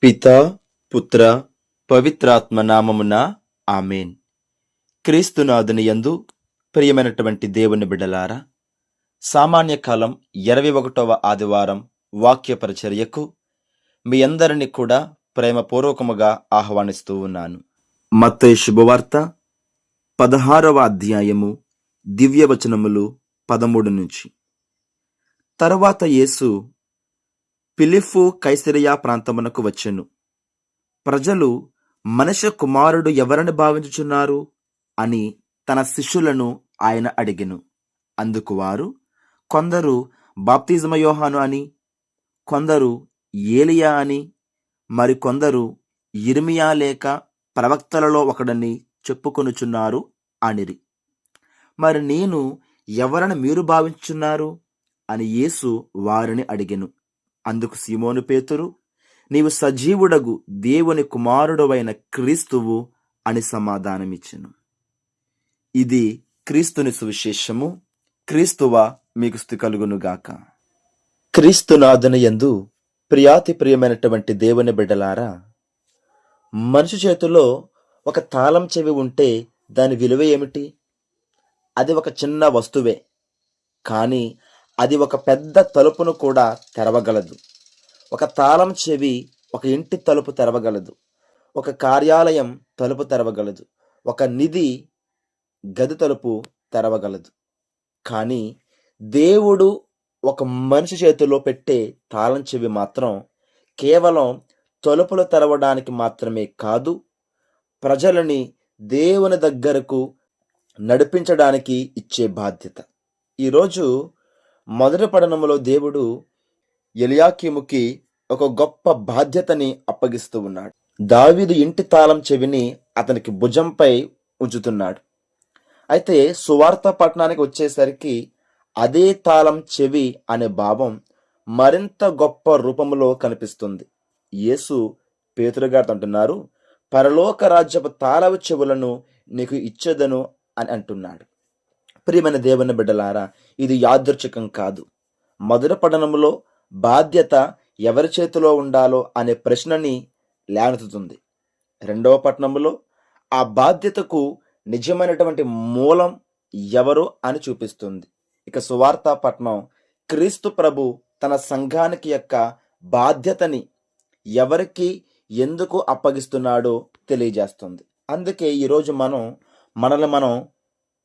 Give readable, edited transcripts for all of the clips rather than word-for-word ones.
పితా పుత్ర పవిత్రాత్మ నామమున ఆమేన్. క్రీస్తునాథుని యందు ప్రియమైనటువంటి దేవుని బిడ్డలారా, సామాన్య కాలం 21వ ఆదివారం వాక్య పరిచర్యకు మీ అందరినీ కూడా ప్రేమపూర్వకముగా ఆహ్వానిస్తూ ఉన్నాను. మత్తయి శుభవార్త 16వ అధ్యాయము దివ్యవచనములు 13 నుంచి. తరువాత యేసు ఫిలిప్పు కైసరయ ప్రాంతమునకు వచ్చెను. ప్రజలు మనుష్య కుమారుడు ఎవరని భావించుచున్నారు అని తన శిష్యులను ఆయన అడిగెను. అందుకు వారు, కొందరు బాప్తిజమ యోహాను అని, కొందరు ఏలియా అని, మరికొందరు యిర్మీయా లేక ప్రవక్తలలో ఒకడని చెప్పుకొనుచున్నారు అనిరి. మరి నేను ఎవరని మీరు భావించుచున్నారు అని యేసు వారిని అడిగెను. అందుకు సీమోను పేతురు, నీవు సజీవుడగు దేవుని కుమారుడవైన క్రీస్తువు అని సమాధానమిచ్చెను. ఇది క్రీస్తుని సువిశేషము. క్రీస్తువా మీకు స్తుతి కలుగునుగాక. క్రీస్తునాథుని యందు ప్రియాతి ప్రియమైనటువంటి దేవుని బిడ్డలారా, మనిషి చేతిలో ఒక తాళం చెవి ఉంటే దాని విలువ ఏమిటి? అది ఒక చిన్న వస్తువే, కానీ అది ఒక పెద్ద తలుపును కూడా తెరవగలదు. ఒక తాళం చెవి ఒక ఇంటి తలుపు తెరవగలదు, ఒక కార్యాలయం తలుపు తెరవగలదు, ఒక నిధి గది తలుపు తెరవగలదు. కానీ దేవుడు ఒక మనిషి చేతిలో పెట్టే తాళం చెవి మాత్రం కేవలం తలుపులు తెరవడానికి మాత్రమే కాదు, ప్రజలని దేవుని దగ్గరకు నడిపించడానికి ఇచ్చే బాధ్యత. ఈరోజు మొదటి పట్టణంలో దేవుడు ఎలియాకీముకి ఒక గొప్ప బాధ్యతని అప్పగిస్తూ ఉన్నాడు. దావీదు ఇంటి తాళం చెవిని అతనికి భుజంపై ఉంచుతున్నాడు. అయితే సువార్త పట్టణానికి వచ్చేసరికి అదే తాళం చెవి అనే భావం మరింత గొప్ప రూపంలో కనిపిస్తుంది. యేసు పేతురు గారితో అంటున్నారు, పరలోక రాజ్యపు తాళపు చెవులను నీకు ఇచ్చేదను అని అంటున్నాడు. ప్రియమైన దేవుని బిడ్డలారా, ఇది యాదృచ్ఛికం కాదు. మొదటి పట్టణంలో బాధ్యత ఎవరి చేతిలో ఉండాలో అనే ప్రశ్నని లేవనెత్తుతుంది. రెండవ పట్టణంలో ఆ బాధ్యతకు నిజమైనటువంటి మూలం ఎవరు అని చూపిస్తుంది. ఇక సువార్త పట్టణం క్రీస్తు ప్రభు తన సంఘానికి యొక్క బాధ్యతని ఎవరికి ఎందుకు అప్పగిస్తున్నాడో తెలియజేస్తుంది. అందుకే ఈరోజు మనల్ని మనం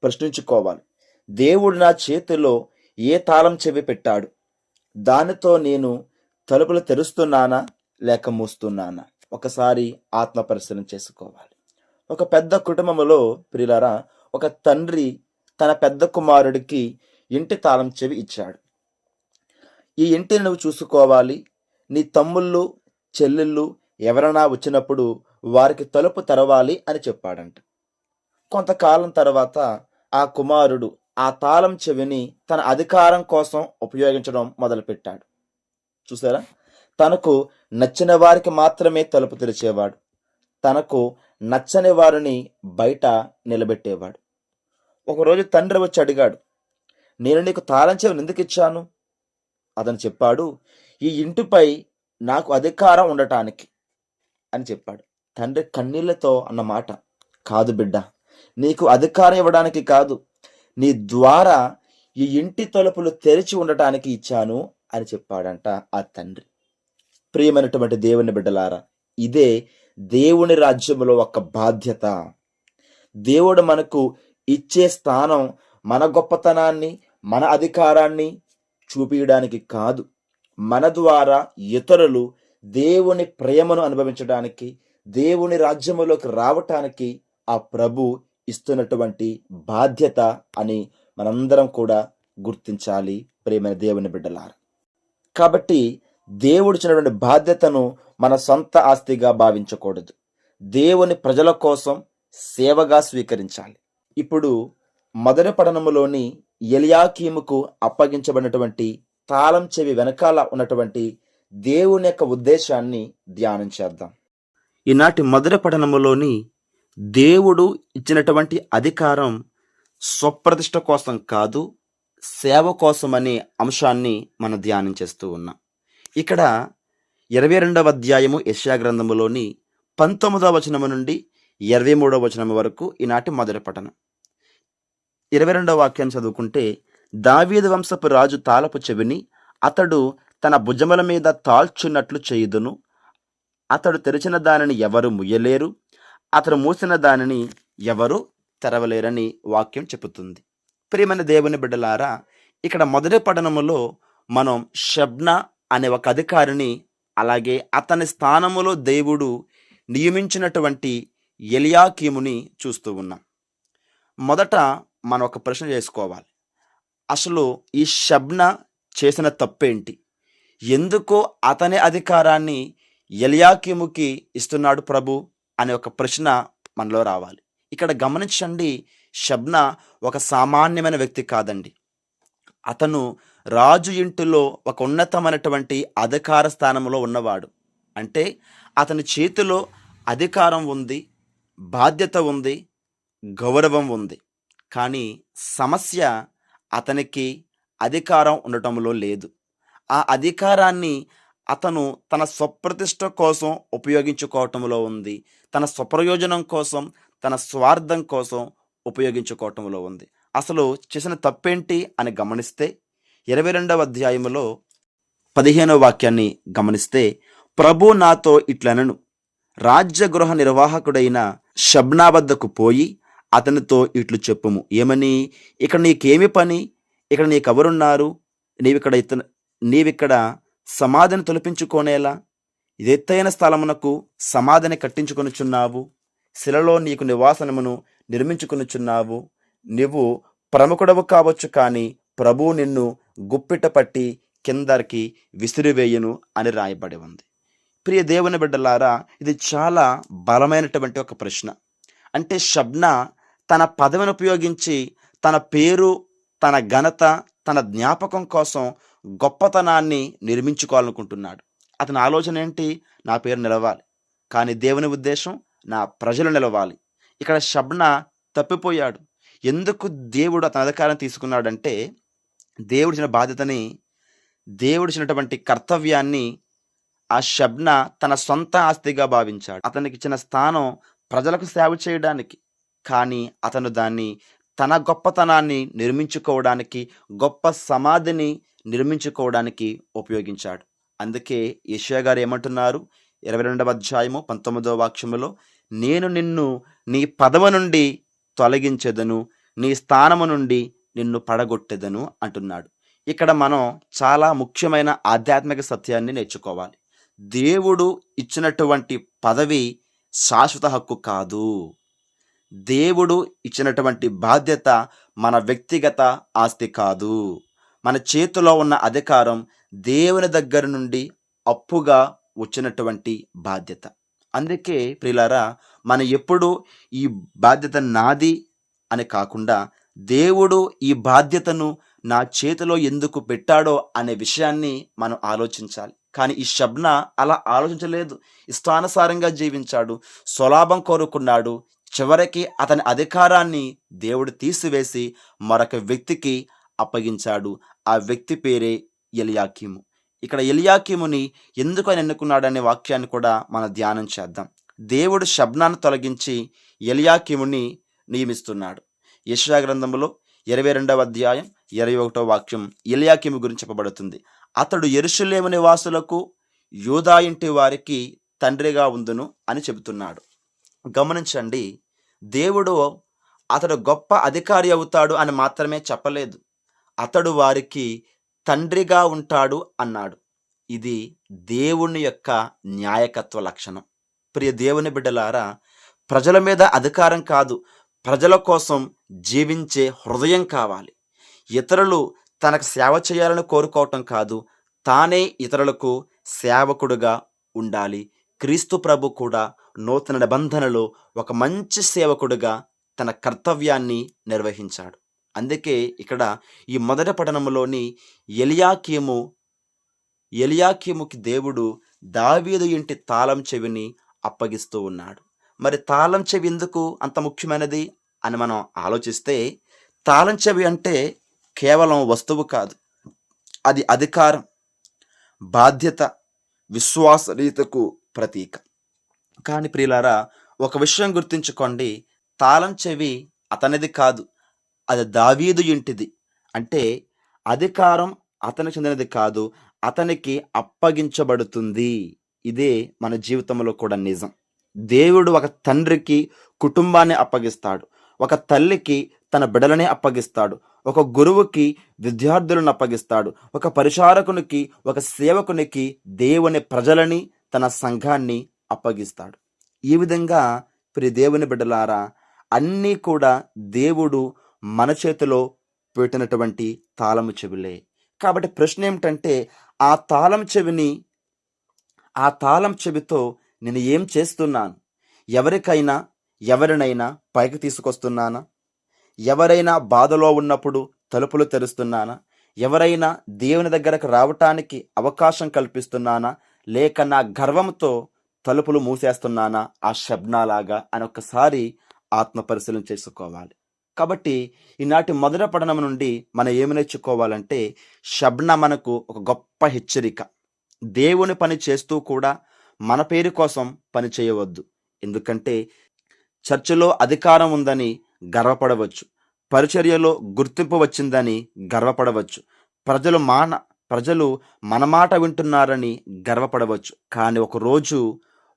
ప్రశ్నించుకోవాలి. దేవుడు నా చేతిలో ఏ తాళం చెవి పెట్టాడు? దానితో నేను తలుపులు తెరుస్తున్నానా లేక మూస్తున్నానా? ఒకసారి ఆత్మ పరిశీలన చేసుకోవాలి. ఒక పెద్ద కుటుంబంలో ప్రియులారా, ఒక తండ్రి తన పెద్ద కుమారుడికి ఇంటి తాళం చెవి ఇచ్చాడు. ఈ ఇంటిని నువ్వు చూసుకోవాలి, నీ తమ్ముళ్ళు చెల్లెళ్ళు ఎవరైనా వచ్చినప్పుడు వారికి తలుపు తెరవాలి అని చెప్పాడంట. కొంతకాలం తర్వాత ఆ కుమారుడు ఆ తాళం చెవిని తన అధికారం కోసం ఉపయోగించడం మొదలుపెట్టాడు. చూసారా, తనకు నచ్చిన వారికి మాత్రమే తలుపు తెరిచేవాడు, తనకు నచ్చని వారిని బయట నిలబెట్టేవాడు. ఒకరోజు తండ్రి వచ్చి అడిగాడు, నేను నీకు తాళం చెవిని ఎందుకు ఇచ్చాను? అతను చెప్పాడు, ఈ ఇంటిపై నాకు అధికారం ఉండటానికి అని చెప్పాడు. తండ్రి కన్నీళ్లతో అన్నమాట, కాదు బిడ్డ, నీకు అధికారం ఇవ్వడానికి కాదు, నీ ద్వారా ఈ ఇంటి తలుపులు తెరిచి ఉండటానికి ఇచ్చాను అని చెప్పాడంట ఆ తండ్రి. ప్రియమైనటువంటి దేవుని బిడ్డలారా, ఇదే దేవుని రాజ్యంలో ఒక బాధ్యత. దేవుడు మనకు ఇచ్చే స్థానం మన గొప్పతనాన్ని, మన అధికారాన్ని చూపించడానికి కాదు, మన ద్వారా ఇతరులు దేవుని ప్రేమను అనుభవించడానికి, దేవుని రాజ్యములోకి రావటానికి ఆ ప్రభు ఇస్తున్నటువంటి బాధ్యత అని మనందరం కూడా గుర్తించాలి. ప్రియమైన దేవుని బిడ్డలారా, కాబట్టి దేవుడు ఇచ్చినటువంటి బాధ్యతను మన సొంత ఆస్తిగా భావించకూడదు, దేవుని ప్రజల కోసం సేవగా స్వీకరించాలి. ఇప్పుడు మొదటి పట్టణములోని ఎలియాకీముకు అప్పగించబడినటువంటి తాళం చెవి వెనకాల ఉన్నటువంటి దేవుని యొక్క ఉద్దేశాన్ని ధ్యానం చేద్దాం. ఈనాటి మొదటి పట్టణములోని దేవుడు ఇచ్చినటువంటి అధికారం స్వప్రతిష్ఠ కోసం కాదు, సేవ కోసం అనే అంశాన్ని మనం ధ్యానం చేస్తూ ఉన్నాం. ఇక్కడ 22వ అధ్యాయము యెషయా గ్రంథములోని 19వ వచనము నుండి 23వ వచనము వరకు ఈనాటి మొదటి పఠనం. 22వ వాక్యాన్ని చదువుకుంటే, దావీదు వంశపు రాజు తాళపు చెవిని అతడు తన భుజముల మీద తాల్చున్నట్లు చేయుదును. అతడు తెరిచిన దానిని ఎవరు ముయ్యలేరు, అతడు మూసిన దానిని ఎవరు తెరవలేరని వాక్యం చెబుతుంది. ప్రియమైన దేవుని బిడ్డలారా, ఇక్కడ మొదటి పఠనములో మనం షబ్నా అనే ఒక అధికారిని, అలాగే అతని స్థానములో దేవుడు నియమించినటువంటి ఎలియాకీముని చూస్తూ ఉన్నాం. మొదట మనం ఒక ప్రశ్న చేసుకోవాలి. అసలు ఈ షబ్నా చేసిన తప్పేంటి? ఎందుకో అతని అధికారాన్ని ఎలియాకీముకి ఇస్తున్నాడు ప్రభు అనే ఒక ప్రశ్న మనలో రావాలి. ఇక్కడ గమనించండి, షబ్నా ఒక సామాన్యమైన వ్యక్తి కాదండి. అతను రాజు ఇంటిలో ఒక ఉన్నతమైనటువంటి అధికార స్థానంలో ఉన్నవాడు. అంటే అతని చేతిలో అధికారం ఉంది, బాధ్యత ఉంది, గౌరవం ఉంది. కానీ సమస్య అతనికి అధికారం ఉండటంలో లేదు. ఆ అధికారాన్ని అతను తన స్వప్రతిష్ఠ కోసం ఉపయోగించుకోవటంలో ఉంది. తన స్వప్రయోజనం కోసం, తన స్వార్థం కోసం ఉపయోగించుకోవటంలో ఉంది. అసలు చేసిన తప్పేంటి అని గమనిస్తే 22వ అధ్యాయములో 15వ వాక్యాన్ని గమనిస్తే, ప్రభు నాతో ఇట్లనను, రాజ్యగృహ నిర్వాహకుడైన షబ్నా వద్దకు పోయి అతనితో ఇట్లు చెప్పుము. ఏమని? ఇక్కడ నీకేమి పని? ఇక్కడ నీకెవరున్నారు? నీవిక్కడ సమాధిని తొలిపించుకోనేలా? ఎత్తైన స్థలమునకు సమాధిని కట్టించుకొనుచున్నావు. శిలలో నీకు నివాసనమును నిర్మించుకొనుచున్నావు. నువ్వు ప్రముఖుడవు కావచ్చు, కానీ ప్రభువు నిన్ను గుప్పిట పట్టి కిందరికి విసిరివేయును అని రాయబడి ఉంది. ప్రియ దేవుని బిడ్డలారా, ఇది చాలా బలమైనటువంటి ఒక ప్రశ్న. అంటే షబ్నా తన పదవిని ఉపయోగించి తన పేరు, తన ఘనత, తన జ్ఞాపకం కోసం గొప్పతనాన్ని నిర్మించుకోవాలనుకుంటున్నాడు. అతని ఆలోచన ఏంటి? నా పేరు నిలవాలి. కానీ దేవుని ఉద్దేశం నా ప్రజలు నిలవాలి. ఇక్కడ షబ్నా తప్పిపోయాడు. ఎందుకు దేవుడు అతని అధికారం తీసుకున్నాడంటే, దేవుడిచ్చిన బాధ్యతని, దేవుడిచ్చినటువంటి కర్తవ్యాన్ని ఆ షబ్నా తన సొంత ఆస్తిగా భావించాడు. అతనికి ఇచ్చిన స్థానం ప్రజలకు సేవ చేయడానికి, కానీ అతను దాన్ని తన గొప్పతనాన్ని నిర్మించుకోవడానికి, గొప్ప సమాధిని నిర్మించుకోవడానికి ఉపయోగించాడు. అందుకే యెషయా గారు ఏమంటున్నారు? 22వ అధ్యాయము 19వ వాక్యములో, నేను నిన్ను నీ పదవి నుండి తొలగించెదను, నీ స్థానము నుండి నిన్ను పడగొట్టెదను అంటున్నాడు. ఇక్కడ మనం చాలా ముఖ్యమైన ఆధ్యాత్మిక సత్యాన్ని నేర్చుకోవాలి. దేవుడు ఇచ్చినటువంటి పదవి శాశ్వత హక్కు కాదు. దేవుడు ఇచ్చినటువంటి బాధ్యత మన వ్యక్తిగత ఆస్తి కాదు. మన చేతిలో ఉన్న అధికారం దేవుని దగ్గర నుండి అప్పుగా వచ్చినటువంటి బాధ్యత. అందుకే ప్రియులారా, మనం ఎప్పుడు ఈ బాధ్యత నాది అని కాకుండా, దేవుడు ఈ బాధ్యతను నా చేతిలో ఎందుకు పెట్టాడో అనే విషయాన్ని మనం ఆలోచించాలి. కానీ ఈ షబ్నా అలా ఆలోచించలేదు. ఇష్టానుసారంగా జీవించాడు, స్వలాభం కోరుకున్నాడు. చివరికి అతని అధికారాన్ని దేవుడు తీసివేసి మరొక వ్యక్తికి అప్పగించాడు. ఆ వ్యక్తి పేరే ఎలియాకీము. ఇక్కడ ఎలియాకీముని ఎందుకు ఆయన ఎన్నుకున్నాడనే వాక్యాన్ని కూడా మనం ధ్యానం చేద్దాం. దేవుడు షబ్నాను తొలగించి ఎలియాకీముని నియమిస్తున్నాడు. యెషయా గ్రంథములో 22వ అధ్యాయం 21వ వాక్యం ఎలియాకీము గురించి చెప్పబడుతుంది. అతడు యెరూషలేము నివాసులకు, యూదా ఇంటి వారికి తండ్రిగా ఉండును అని చెబుతున్నాడు. గమనించండి, దేవుడు అతడు గొప్ప అధికారి అవుతాడు అని మాత్రమే చెప్పలేదు, అతడు వారికి తండ్రిగా ఉంటాడు అన్నాడు. ఇది దేవుని యొక్క న్యాయకత్వ లక్షణం. ప్రియ దేవుని బిడ్డలారా, ప్రజల మీద అధికారం కాదు, ప్రజల కోసం జీవించే హృదయం కావాలి. ఇతరులు తనకు సేవ చేయాలని కోరుకోవటం కాదు, తానే ఇతరులకు సేవకుడుగా ఉండాలి. క్రీస్తు ప్రభు కూడా నూతన నిబంధనలో ఒక మంచి సేవకుడుగా తన కర్తవ్యాన్ని నిర్వహించాడు. అందుకే ఇక్కడ ఈ మొదటి పఠనములోని ఎలియాకీముకి దేవుడు దావీదు ఇంటి తాళం చెవిని అప్పగిస్తూ ఉన్నాడు. మరి తాళం చెవి ఎందుకు అంత ముఖ్యమైనది అని మనం ఆలోచిస్తే, తాళం చెవి అంటే కేవలం వస్తువు కాదు, అది అధికారం, బాధ్యత, విశ్వాసనీయతకు ప్రతీక. కానీ ప్రియులారా, ఒక విషయం గుర్తుంచుకోండి, తాళం చెవి అతనిది కాదు, అది దావీదు ఇంటిది. అంటే అధికారం అతనికి చెందినది కాదు, అతనికి అప్పగించబడుతుంది. ఇదే మన జీవితంలో కూడా నిజం. దేవుడు ఒక తండ్రికి కుటుంబాన్ని అప్పగిస్తాడు, ఒక తల్లికి తన బిడ్డలని అప్పగిస్తాడు, ఒక గురువుకి విద్యార్థులను అప్పగిస్తాడు, ఒక పరిచారకునికి, ఒక సేవకునికి దేవుని ప్రజలని, తన సంఘాన్ని అప్పగిస్తాడు. ఈ విధంగా ప్రియ దేవుని బిడ్డలారా, అన్నీ కూడా దేవుడు మన చేతిలో పెట్టినటువంటి తాళము చెవులే. కాబట్టి ప్రశ్న ఏమిటంటే, ఆ తాళం చెవిని ఆ తాళం చెవితో నేను ఏం చేస్తున్నాను? ఎవరికైనా ఎవరినైనా పైకి తీసుకొస్తున్నానా? ఎవరైనా బాధలో ఉన్నప్పుడు తలుపులు తెరుస్తున్నానా? ఎవరైనా దేవుని దగ్గరకు రావటానికి అవకాశం కల్పిస్తున్నానా? లేక నా గర్వంతో తలుపులు మూసేస్తున్నానా ఆ శబ్నాలాగా అని ఒక్కసారి ఆత్మ పరిశీలన చేసుకోవాలి. కాబట్టి ఈనాటి మొదటి పఠనం నుండి మనం ఏమి నేర్చుకోవాలంటే, శబ్న మనకు ఒక గొప్ప హెచ్చరిక. దేవుని పని చేస్తూ కూడా మన పేరు కోసం పని చేయవద్దు. ఎందుకంటే చర్చిలో అధికారం ఉందని గర్వపడవచ్చు, పరిచర్యలో గుర్తింపు వచ్చిందని గర్వపడవచ్చు, ప్రజలు మన మాట వింటున్నారని గర్వపడవచ్చు. కానీ ఒకరోజు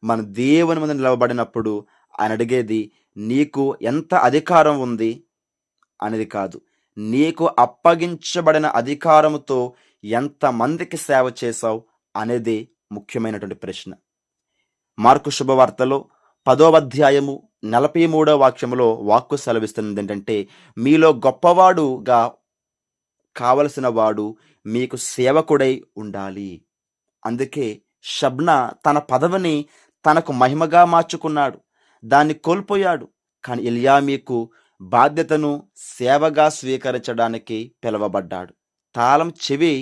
మన దేవుని మీద నిలవబడినప్పుడు ఆయన అడిగేది నీకు ఎంత అధికారం ఉంది అనేది కాదు, నీకు అప్పగించబడిన అధికారంతో ఎంతమందికి సేవ చేశావు అనేది ముఖ్యమైనటువంటి ప్రశ్న. మార్కు శుభవార్తలో 10వ అధ్యాయము 43వ వాక్యములో వాక్కు సెలవిస్తున్నది ఏంటంటే, మీలో గొప్పవాడుగా కావలసిన వాడు మీకు సేవకుడై ఉండాలి. అందుకే షబ్న తన పదవిని తనకు మహిమగా మార్చుకున్నాడు, దాన్ని కోల్పోయాడు. కానీ ఎల్యామీకు బాధ్యతను సేవగా స్వీకరించడానికి పిలువబడ్డాడు. తాళం చెవి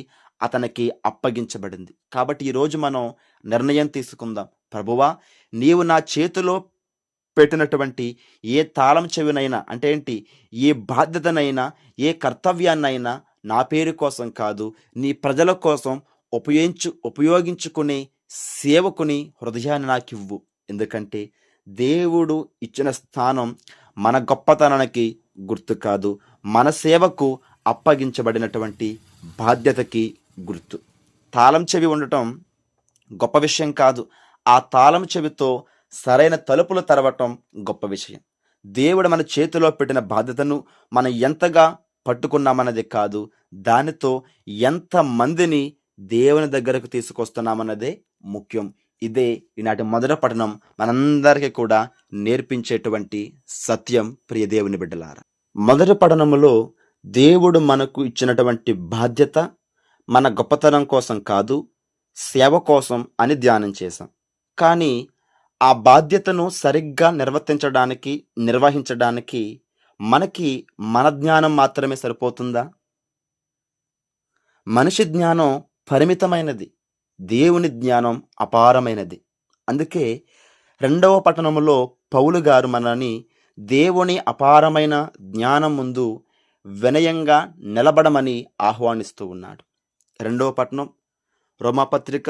అతనికి అప్పగించబడింది. కాబట్టి ఈరోజు మనం నిర్ణయం తీసుకుందాం. ప్రభువా, నీవు నా చేతిలో పెట్టినటువంటి ఏ తాళం చెవినైనా, అంటే ఏంటి, ఏ బాధ్యతనైనా, ఏ కర్తవ్యాన్నైనా నా పేరు కోసం కాదు, నీ ప్రజల కోసం ఉపయోగించుకునే సేవకుని హృదయాన్ని నాకివ్వు. ఎందుకంటే దేవుడు ఇచ్చిన స్థానం మన గొప్పతనానికి గుర్తు కాదు, మన సేవకు అప్పగించబడినటువంటి బాధ్యతకి గుర్తు. తాళం చెవి ఉండటం గొప్ప విషయం కాదు, ఆ తాళం చెవితో సరైన తలుపులు తెరవటం గొప్ప విషయం. దేవుడు మన చేతిలో పెట్టిన బాధ్యతను మనం ఎంతగా పట్టుకున్నామన్నది కాదు, దానితో ఎంతమందిని దేవుని దగ్గరకు తీసుకొస్తున్నామన్నదే ముఖ్యం. ఇదే ఈనాటి మొదటి పఠనం మనందరికీ కూడా నేర్పించేటువంటి సత్యం. ప్రియ దేవుని బిడ్డలారా, మొదటి పఠనములో దేవుడు మనకు ఇచ్చినటువంటి బాధ్యత మన గొప్పతనం కోసం కాదు, సేవ కోసం అని ధ్యానం చేశాం. కానీ ఆ బాధ్యతను సరిగ్గా నిర్వహించడానికి మనకి మన జ్ఞానం మాత్రమే సరిపోతుందా? మనిషి జ్ఞానం పరిమితమైనది, దేవుని జ్ఞానం అపారమైనది. అందుకే 2వ పట్టణములో పౌలు గారు మనని దేవుని అపారమైన జ్ఞానం ముందు వినయంగా నిలబడమని ఆహ్వానిస్తూ ఉన్నాడు. 2వ పట్టణం రోమాపత్రిక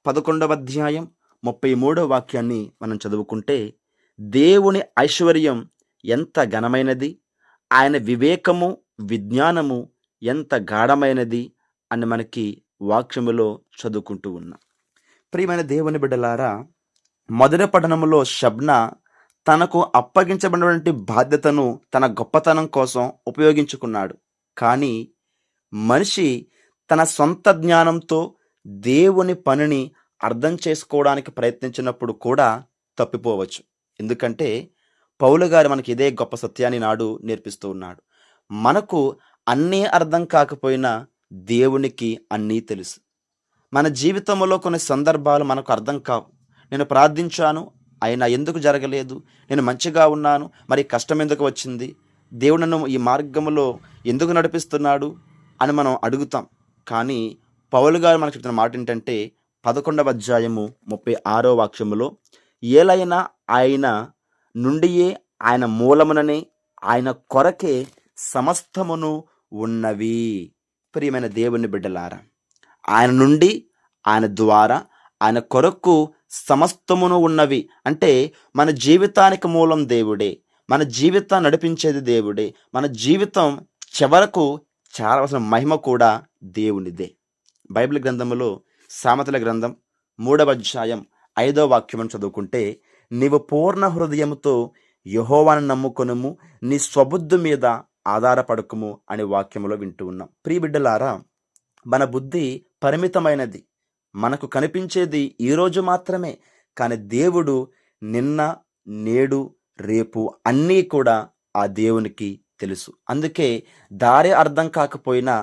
11వ అధ్యాయం 33వ వాక్యాన్ని మనం చదువుకుంటే, దేవుని ఐశ్వర్యం ఎంత ఘనమైనది, ఆయన వివేకము విజ్ఞానము ఎంత గాఢమైనది అని మనకి వాక్యములో చదువుకుంటూ ఉన్నాం. ప్రియమైన దేవుని బిడ్డలారా, మొదటి పఠనములో షబ్న తనకు అప్పగించబడినటువంటి బాధ్యతను తన గొప్పతనం కోసం ఉపయోగించుకున్నాడు. కానీ మనిషి తన సొంత జ్ఞానంతో దేవుని పనిని అర్థం చేసుకోవడానికి ప్రయత్నించినప్పుడు కూడా తప్పిపోవచ్చు. ఎందుకంటే పౌలు గారు మనకి ఇదే గొప్ప సత్యాన్ని నాడు నేర్పిస్తూ ఉన్నాడు. మనకు అన్నీ అర్థం కాకపోయినా దేవునికి అన్నీ తెలుసు. మన జీవితంలో కొన్ని సందర్భాలు మనకు అర్థం కావు. నేను ప్రార్థించాను, అయినా ఎందుకు జరగలేదు? నేను మంచిగా ఉన్నాను, మరి కష్టం ఎందుకు వచ్చింది? దేవుడు నన్ను ఈ మార్గంలో ఎందుకు నడిపిస్తున్నాడు అని మనం అడుగుతాం. కానీ పౌలు గారు మనకు చెప్తున్న మాట ఏంటంటే, 11వ అధ్యాయము 36వ వాక్యములో, ఏలైనా ఆయన నుండియే, ఆయన మూలముననే, ఆయన కొరకే సమస్తమును ఉన్నవి. ప్రియమైన దేవుని బిడ్డలారా, ఆయన నుండి, ఆయన ద్వారా, ఆయన కొరకు సమస్తమును ఉన్నవి. అంటే మన జీవితానికి మూలం దేవుడే, మన జీవితాన్ని నడిపించేది దేవుడే, మన జీవితం చివరకు చేరవలసిన మహిమ కూడా దేవునిదే. బైబిల్ గ్రంథములో సామెతల గ్రంథం 3వ అధ్యాయం 5వ వాక్యం చదువుకుంటే, నీవు పూర్ణ హృదయముతో యెహోవాను నమ్ముకొనుము, నీ స్వబుద్ధి మీద ఆధారపడకుము అనే వాక్యములో వింటూ ఉన్నాం. ప్రియ బిడ్డలారా, మన బుద్ధి పరిమితమైనది, మనకు కనిపించేది ఈరోజు మాత్రమే. కానీ దేవుడు నిన్న, నేడు, రేపు అన్నీ కూడా ఆ దేవునికి తెలుసు. అందుకే దారి అర్థం కాకపోయినా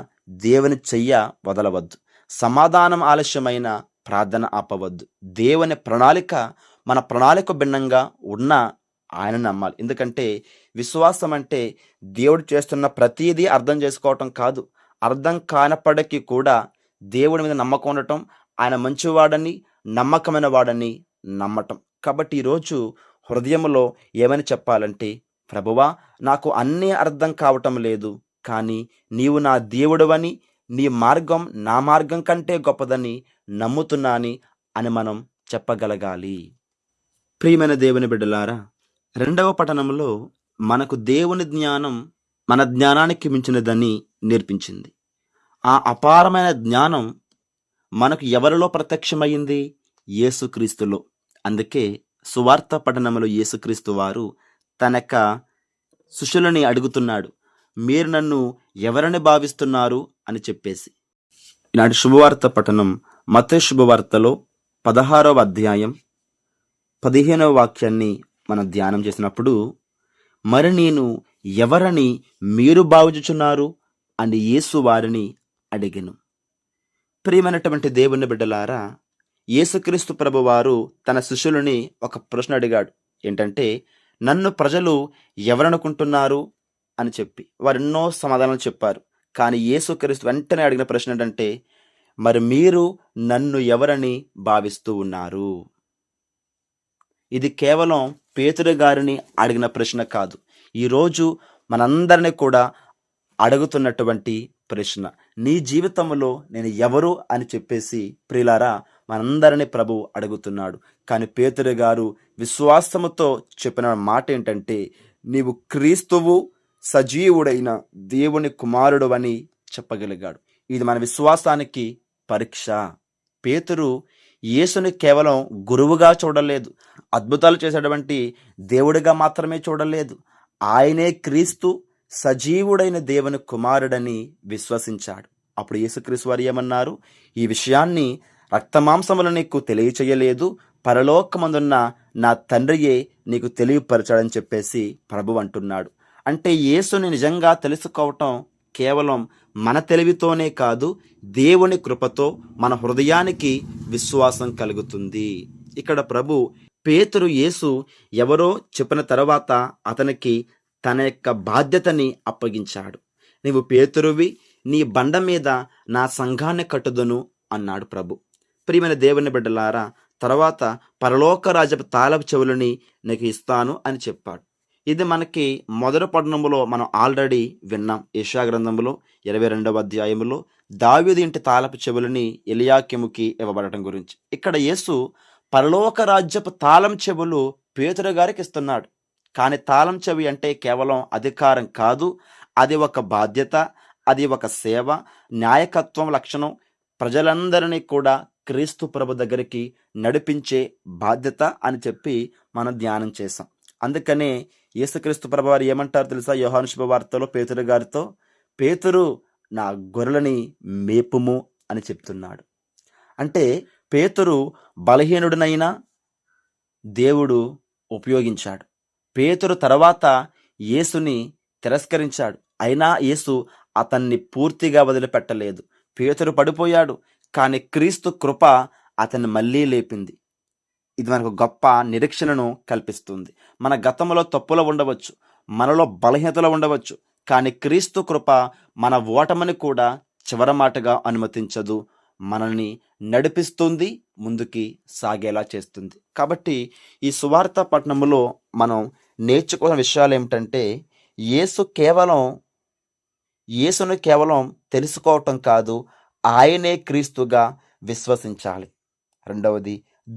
దేవుని చెయ్య వదలవద్దు, సమాధానం ఆలస్యమైన ప్రార్థన ఆపవద్దు. దేవుని ప్రణాళిక మన ప్రణాళిక భిన్నంగా ఉన్న ఆయన నమ్మాలి. ఎందుకంటే విశ్వాసం అంటే దేవుడు చేస్తున్న ప్రతిదీ అర్థం చేసుకోవటం కాదు, అర్థం కానప్పటికీ కూడా దేవుడి మీద నమ్మకం ఉండటం, ఆయన మంచివాడని, నమ్మకమైన వాడని నమ్మటం. కాబట్టి ఈరోజు హృదయంలో ఏమని చెప్పాలంటే, ప్రభువా, నాకు అన్నీ అర్థం కావటం లేదు, కానీ నీవు నా దేవుడవని, నీ మార్గం నా మార్గం కంటే గొప్పదని నమ్ముతున్నాని అని మనం చెప్పగలగాలి. ప్రియమైన దేవుని బిడ్డలారా, 2వ పఠనంలో మనకు దేవుని జ్ఞానం మన జ్ఞానానికి మించినదని నేర్పించింది. ఆ అపారమైన జ్ఞానం మనకు ఎవరిలో ప్రత్యక్షమైంది? యేసుక్రీస్తులో. అందుకే సువార్త పఠనంలో యేసుక్రీస్తు వారు తన యొక్క శిష్యులని అడుగుతున్నాడు, మీరు నన్ను ఎవరని భావిస్తున్నారు అని చెప్పేసి. ఈనాటి శుభవార్త పఠనం మత్తయి శుభవార్తలో 16వ అధ్యాయం 15వ వాక్యాన్ని మనం ధ్యానం చేసినప్పుడు, మరి నేను ఎవరని మీరు భావించుచున్నారు అని యేసు వారిని అడిగెను. ప్రియమైనటువంటి దేవుని బిడ్డలారా, యేసుక్రీస్తు ప్రభువారు తన శిష్యులని ఒక ప్రశ్న అడిగాడు. ఏంటంటే, నన్ను ప్రజలు ఎవరనుకుంటున్నారు అని చెప్పి వారు ఎన్నో సమాధానాలు చెప్పారు. కానీ యేసుక్రీస్తు వెంటనే అడిగిన ప్రశ్న ఏంటంటే, మరి మీరు నన్ను ఎవరని భావిస్తూ ఉన్నారు? ఇది కేవలం పేతురు గారిని అడిగిన ప్రశ్న కాదు, ఈరోజు మనందరినీ కూడా అడుగుతున్నటువంటి ప్రశ్న. నీ జీవితంలో నేను ఎవరు అని చెప్పేసి ప్రియులారా మనందరినీ ప్రభు అడుగుతున్నాడు. కానీ పేతురు గారు విశ్వాసముతో చెప్పిన మాట ఏంటంటే, నీవు క్రీస్తువు, సజీవుడైన దేవుని కుమారుడు అని చెప్పగలిగాడు. ఇది మన విశ్వాసానికి పరీక్ష. పేతురు యేసుని కేవలం గురువుగా చూడలేదు, అద్భుతాలు చేసేటువంటి దేవుడిగా మాత్రమే చూడలేదు, ఆయనే క్రీస్తు, సజీవుడైన దేవుని కుమారుడని విశ్వసించాడు. అప్పుడు యేసుక్రీస్తు వారు ఏమన్నారు? ఈ విషయాన్ని రక్తమాంసములు నీకు తెలియచేయలేదు, పరలోకమందున్న నా తండ్రియే నీకు తెలియపరచాడని చెప్పేసి ప్రభు అంటున్నాడు. అంటే యేసుని నిజంగా తెలుసుకోవటం కేవలం మన తెలివితోనే కాదు, దేవుని కృపతో మన హృదయానికి విశ్వాసం కలుగుతుంది. ఇక్కడ ప్రభు పేతురు యేసు ఎవరో చెప్పిన తర్వాత అతనికి తన యొక్క బాధ్యతని అప్పగించాడు. నీవు పేతురువి, నీ బండ మీద నా సంఘాన్ని కట్టుదును అన్నాడు ప్రభు. ప్రియమైన దేవుని బిడ్డలారా, తర్వాత పరలోక రాజ్యపు తాళపు చెవులని నీకు ఇస్తాను అని చెప్పాడు. ఇది మనకి మొదటి పట్టణంలో మనం ఆల్రెడీ విన్నాం. యెషయా గ్రంథంలో 22వ అధ్యాయంలో దావీదు ఇంటి తాళపు చెవులని ఎలియాకీముకి ఇవ్వబడటం గురించి. ఇక్కడ యేసు పరలోక రాజ్యపు తాళం చెవులు పేతురు గారికి ఇస్తున్నాడు. కానీ తాళం చెవి అంటే కేవలం అధికారం కాదు, అది ఒక బాధ్యత, అది ఒక సేవ, న్యాయకత్వం లక్షణం. ప్రజలందరినీ కూడా క్రీస్తు ప్రభు దగ్గరికి నడిపించే బాధ్యత అని చెప్పి మనం ధ్యానం చేసాం. అందుకనే యేసుక్రీస్తు ప్రభు వారు ఏమంటారు తెలుసా? యోహాను శుభవార్తలో పేతురు గారితో, పేతురు నా గొర్రెలని మేపుము అని చెప్తున్నాడు. అంటే పేతురు బలహీనుడినైనా దేవుడు ఉపయోగించాడు. పేతురు తర్వాత యేసుని తిరస్కరించాడు, అయినా యేసు అతన్ని పూర్తిగా వదిలిపెట్టలేదు. పేతురు పడిపోయాడు, కానీ క్రీస్తు కృప అతన్ని మళ్ళీ లేపింది. ఇది మనకు గొప్ప నిరీక్షణను కల్పిస్తుంది. మన గతంలో తప్పులు ఉండవచ్చు, మనలో బలహీనతలు ఉండవచ్చు, కానీ క్రీస్తు కృప మన ఓటమిని కూడా చివరి మాటగా అనుమతించదు, మనల్ని నడిపిస్తుంది, ముందుకి సాగేలా చేస్తుంది. కాబట్టి ఈ సువార్త పట్టణంలో మనం నేర్చుకున్న విషయాలు ఏమిటంటే, యేసును కేవలం తెలుసుకోవటం కాదు, ఆయనే క్రీస్తుగా విశ్వసించాలి. రెండవది,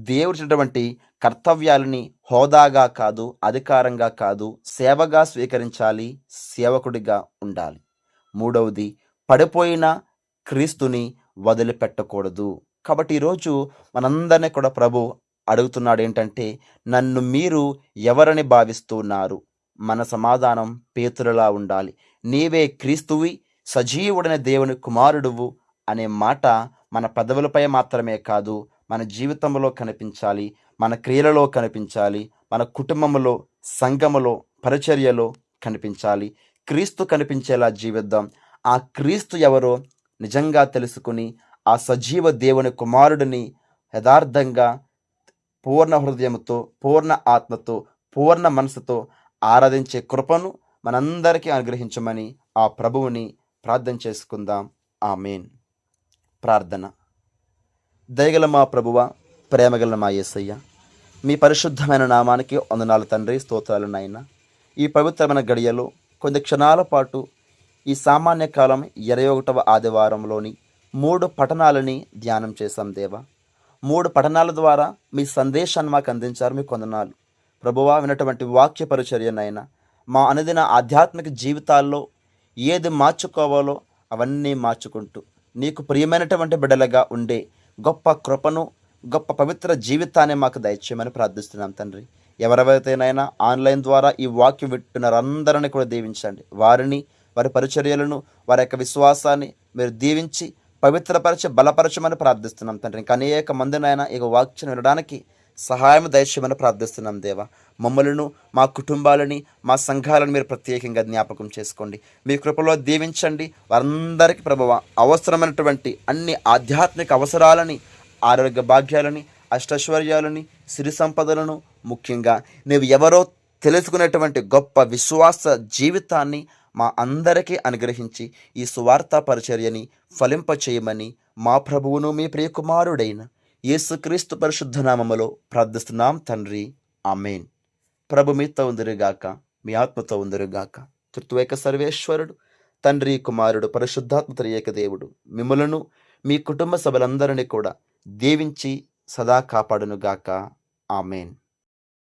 దేవుడిచ్చినటువంటి కర్తవ్యాలని హోదాగా కాదు, అధికారంగా కాదు, సేవగా స్వీకరించాలి, సేవకుడిగా ఉండాలి. మూడవది, పడిపోయిన క్రీస్తుని వదిలిపెట్టకూడదు. కాబట్టి ఈరోజు మనందరినీ కూడా ప్రభు అడుగుతున్నాడు ఏంటంటే, నన్ను మీరు ఎవరని భావిస్తున్నారు? మన సమాధానం పేతురులా ఉండాలి. నీవే క్రీస్తువి, సజీవుడైన దేవుని కుమారుడువు అనే మాట మన పెదవులపై మాత్రమే కాదు, మన జీవితంలో కనిపించాలి, మన క్రియలలో కనిపించాలి, మన కుటుంబంలో, సంఘములో, పరిచర్యలో కనిపించాలి. క్రీస్తు కనిపించేలా జీవిద్దాం. ఆ క్రీస్తు ఎవరో నిజంగా తెలుసుకుని ఆ సజీవ దేవుని కుమారుడిని యథార్థంగా పూర్ణ హృదయంతో, పూర్ణ ఆత్మతో, పూర్ణ మనసుతో ఆరాధించే కృపను మనందరికీ అనుగ్రహించమని ఆ ప్రభువుని ప్రార్థన చేసుకుందాం. ఆమేన్. ప్రార్థన. దయగల మా ప్రభువ, ప్రేమగల మా యేసయ్య, మీ పరిశుద్ధమైన నామానికి వందనాలు తండ్రి, స్తోత్రాలు నాయన. ఈ పవిత్రమైన గడియలో కొద్ది క్షణాల పాటు ఈ సామాన్య కాలం 21వ ఆదివారంలోని 3 పఠనాలని ధ్యానం చేశాం దేవా. 3 పఠనాల ద్వారా మీ సందేశాన్ని మాకు అందించారు, మీకు వందనాలు ప్రభువా. వినటువంటి వాక్య పరిచర్యనైనా మా అనుదిన ఆధ్యాత్మిక జీవితాల్లో ఏది మార్చుకోవాలో అవన్నీ మార్చుకుంటూ నీకు ప్రియమైనటువంటి బిడ్డలుగా ఉండే గొప్ప కృపను, గొప్ప పవిత్ర జీవితాన్ని మాకు దయచేయమని ప్రార్థిస్తున్నాం తండ్రి. ఎవరెవరైతేనైనా ఆన్లైన్ ద్వారా ఈ వాక్యం వింటున్నారందరినీ కూడా దీవించండి. వారిని, వారి పరిచర్యలను, వారి యొక్క విశ్వాసాన్ని మీరు దీవించి పవిత్రపరిచి బలపరచమని ప్రార్థిస్తున్నాం తండ్రి. ఇంకా అనేక మందినైనా ఈ వాక్యం వినడానికి సహాయం దయచేయమని ప్రార్థిస్తున్నాం దేవా. మమ్మలను, మా కుటుంబాలని, మా సంఘాలను మీరు ప్రత్యేకంగా జ్ఞాపకం చేసుకోండి. మీ కృపలో దీవించండి. వారందరికీ ప్రభువ అవసరమైనటువంటి అన్ని ఆధ్యాత్మిక అవసరాలని, ఆరోగ్య భాగ్యాలని, అష్టైశ్వర్యాలని, సిరి సంపదలను, ముఖ్యంగా నీవు ఎవరో తెలుసుకునేటువంటి గొప్ప విశ్వాస జీవితాన్ని మా అందరికీ అనుగ్రహించి ఈ సువార్త పరిచర్యని ఫలింపచేయమని మా ప్రభువును మీ ప్రియకుమారుడైన యేసుక్రీస్తు పరిశుద్ధ నామములో ప్రార్థిస్తున్నాం తండ్రి. ఆమేన్. ప్రభు మీతో ఉందిరుగాక, మీ ఆత్మతో ఉందిరుగాక. త్రిత్వైక సర్వేశ్వరుడు, తండ్రి, కుమారుడు, పరిశుద్ధాత్మ త్రియేక దేవుడు మిమ్ములను, మీ కుటుంబ సభలందరినీ కూడా దీవించి సదా కాపాడునుగాక. ఆమేన్.